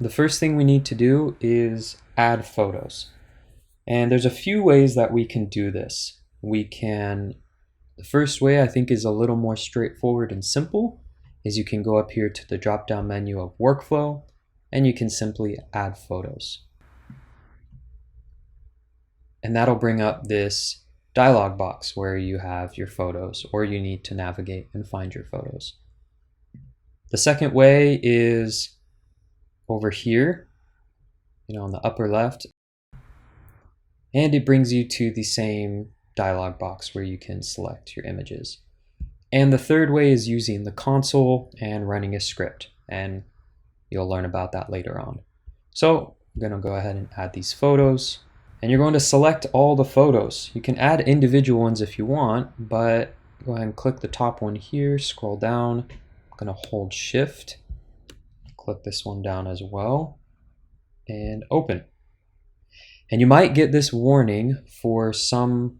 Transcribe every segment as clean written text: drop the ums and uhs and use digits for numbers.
the first thing we need to do is add photos. And there's a few ways that we can do this. The first way I think is a little more straightforward and simple, is you can go up here to the drop-down menu of workflow, and you can simply add photos. And that'll bring up this dialog box where you have your photos, or you need to navigate and find your photos. The second way is over here, on the upper left, and it brings you to the same dialog box where you can select your images. And the third way is using the console and running a script, and you'll learn about that later on. So I'm going to go ahead and add these photos, and you're going to select all the photos. You can add individual ones if you want, but go ahead and click the top one here, scroll down. I'm going to hold Shift, click this one down as well, and open. And you might get this warning for some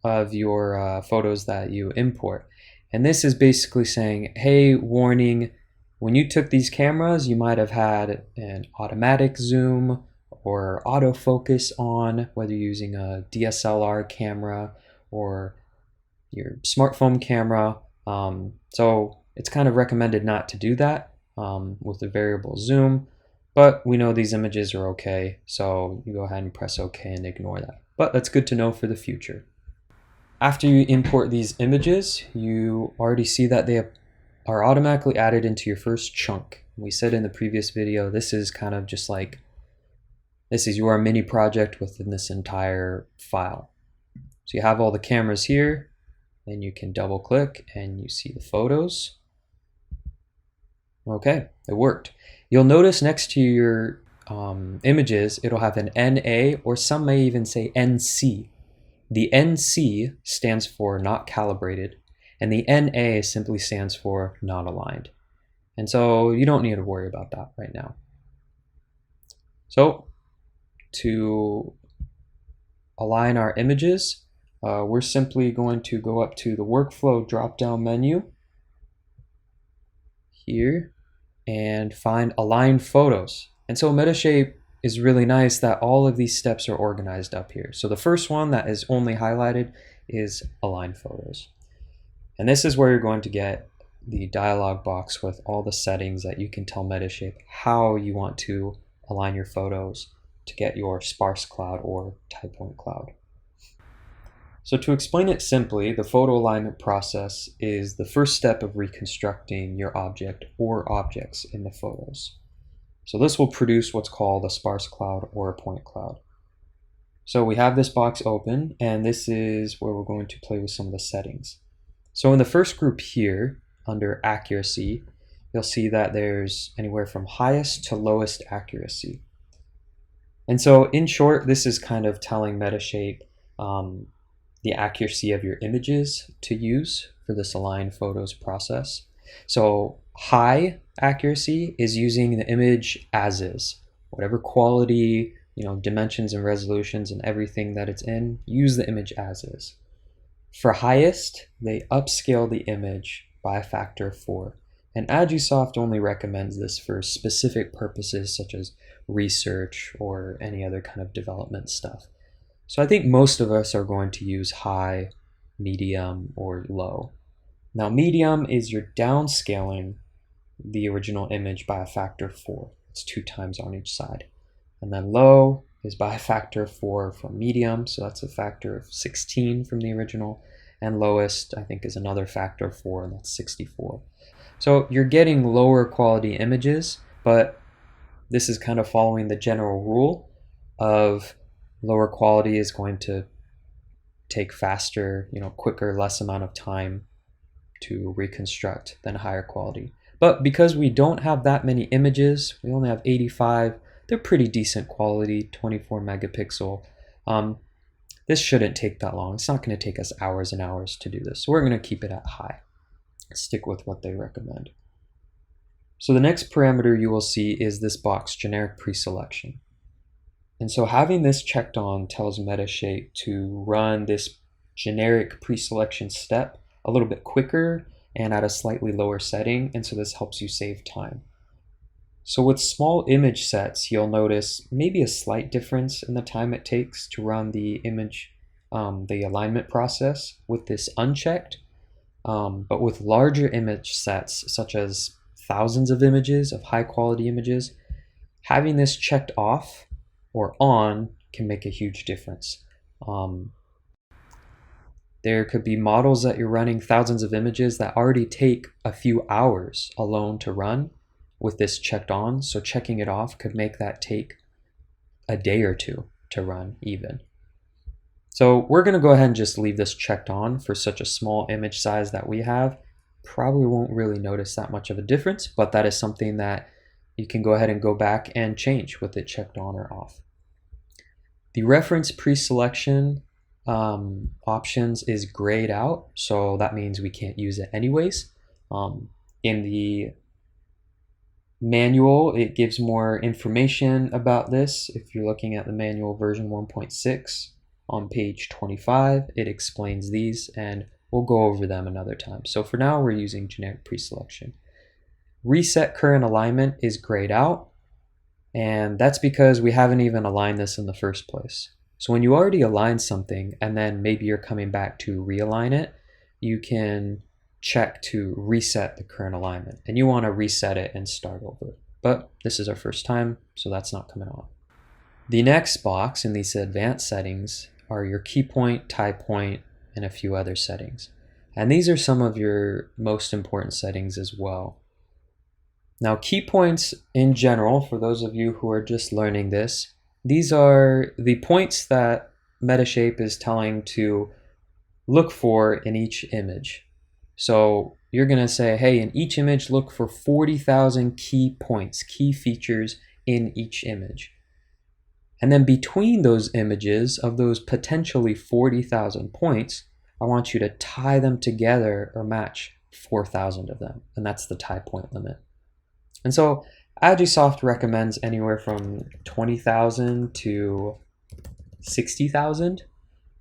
of your photos that you import. And this is basically saying, hey, warning, when you took these cameras, you might have had an automatic zoom or autofocus on, whether you're using a DSLR camera or your smartphone camera. So it's kind of recommended not to do that with a variable zoom. But we know these images are okay, so you go ahead and press OK and ignore that. But that's good to know for the future. After you import these images, you already see that they are automatically added into your first chunk. We said in the previous video, this is kind of just like, this is your mini project within this entire file. So you have all the cameras here, and you can double click and you see the photos. Okay, it worked. You'll notice next to your images, it'll have an NA, or some may even say NC. The NC stands for not calibrated, and the NA simply stands for not aligned. And so you don't need to worry about that right now. So to align our images, we're simply going to go up to the workflow drop-down menu here and find align photos. And so Metashape is really nice that all of these steps are organized up here. So the first one that is only highlighted is align photos. And this is where you're going to get the dialog box with all the settings that you can tell Metashape how you want to align your photos to get your sparse cloud or type 1 cloud. So to explain it simply, the photo alignment process is the first step of reconstructing your object or objects in the photos. So this will produce what's called a sparse cloud or a point cloud. So we have this box open, and this is where we're going to play with some of the settings. So in the first group here, under accuracy, you'll see that there's anywhere from highest to lowest accuracy. And so in short, this is kind of telling Metashape the accuracy of your images to use for this align photos process. So high accuracy is using the image as is. Whatever quality, dimensions and resolutions and everything that it's in, use the image as is. For highest, they upscale the image by a factor of 4. And Agisoft only recommends this for specific purposes such as research or any other kind of development stuff. So I think most of us are going to use high, medium, or low. Now medium is you're downscaling the original image by a factor of 4. It's 2 times on each side. And then low is by a factor of 4 from medium, so that's a factor of 16 from the original. And lowest, I think, is another factor of 4, and that's 64. So you're getting lower quality images, but this is kind of following the general rule of lower quality is going to take faster, quicker, less amount of time to reconstruct than higher quality. But because we don't have that many images, we only have 85, they're pretty decent quality, 24 megapixel. This shouldn't take that long. It's not going to take us hours and hours to do this. So we're going to keep it at high. Stick with what they recommend. So the next parameter you will see is this box, generic preselection. And so having this checked on tells Metashape to run this generic preselection step a little bit quicker and at a slightly lower setting, and so this helps you save time. So with small image sets, you'll notice maybe a slight difference in the time it takes to run the image, the alignment process with this unchecked. But with larger image sets, such as thousands of images, of high quality images, having this checked off or on can make a huge difference. There could be models that you're running thousands of images that already take a few hours alone to run with this checked on. So checking it off could make that take a day or two to run even. So we're going to go ahead and just leave this checked on for such a small image size that we have. Probably won't really notice that much of a difference, but that is something that you can go ahead and go back and change with it checked on or off. The reference pre-selection options is grayed out, so that means we can't use it anyways. In the manual, it gives more information about this. If you're looking at the manual version 1.6 on page 25, it explains these, and we'll go over them another time. So for now, we're using generic pre-selection. Reset current alignment is grayed out, and that's because we haven't even aligned this in the first place. So when you already align something and then maybe you're coming back to realign it, you can check to reset the current alignment, and you want to reset it and start over. But this is our first time, so that's not coming on. The next box in these advanced settings are your key point, tie point, and a few other settings. And these are some of your most important settings as well. Now, key points in general, for those of you who are just learning this, these are the points that Metashape is telling to look for in each image. So you're going to say, hey, in each image, look for 40,000 key points, key features in each image. And then between those images of those potentially 40,000 points, I want you to tie them together or match 4,000 of them. And that's the tie point limit. And so Agisoft recommends anywhere from 20,000 to 60,000.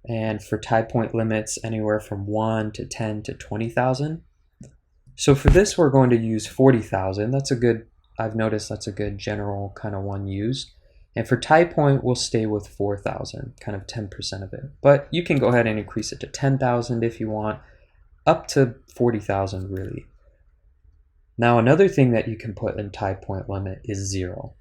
And for tie point limits, anywhere from 1 to 10 to 20,000. So for this, we're going to use 40,000. That's a good, I've noticed that's a good general kind of one used. And for tie point, we'll stay with 4,000, kind of 10% of it. But you can go ahead and increase it to 10,000 if you want, up to 40,000 really. Now, another thing that you can put in tie point limit is 0.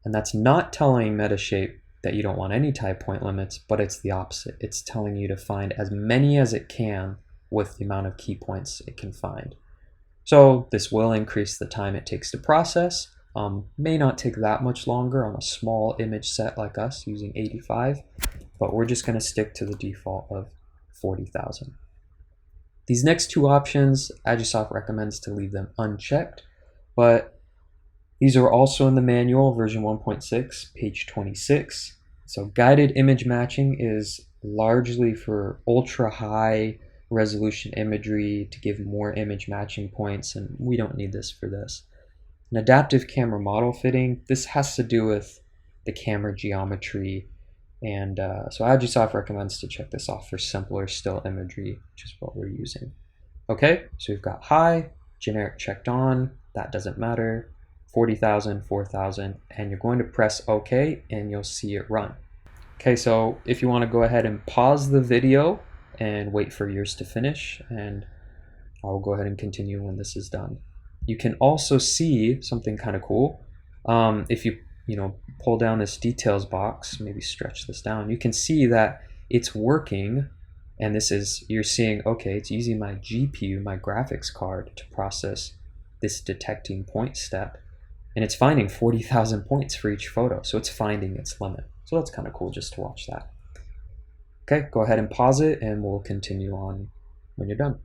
And that's not telling Metashape that you don't want any tie point limits, but it's the opposite. It's telling you to find as many as it can with the amount of key points it can find. So this will increase the time it takes to process. May not take that much longer on a small image set like us using 85, but we're just going to stick to the default of 40,000. These next two options, Agisoft recommends to leave them unchecked, but these are also in the manual, version 1.6, page 26. So guided image matching is largely for ultra high resolution imagery to give more image matching points, and we don't need this for this. An adaptive camera model fitting, this has to do with the camera geometry, and so Agisoft recommends to check this off for simpler still imagery, which is what we're using. Okay, so we've got high, generic checked on, that doesn't matter, 40,000, 4,000, and you're going to press OK and you'll see it run. Okay, so if you want to go ahead and pause the video and wait for yours to finish, and I'll go ahead and continue when this is done. You can also see something kind of cool. If you pull down this details box, maybe stretch this down, you can see that it's working, and this is, you're seeing, okay, it's using my GPU, my graphics card, to process this detecting point step, and it's finding 40,000 points for each photo, so it's finding its limit. So that's kind of cool just to watch that. Okay, go ahead and pause it, and we'll continue on when you're done.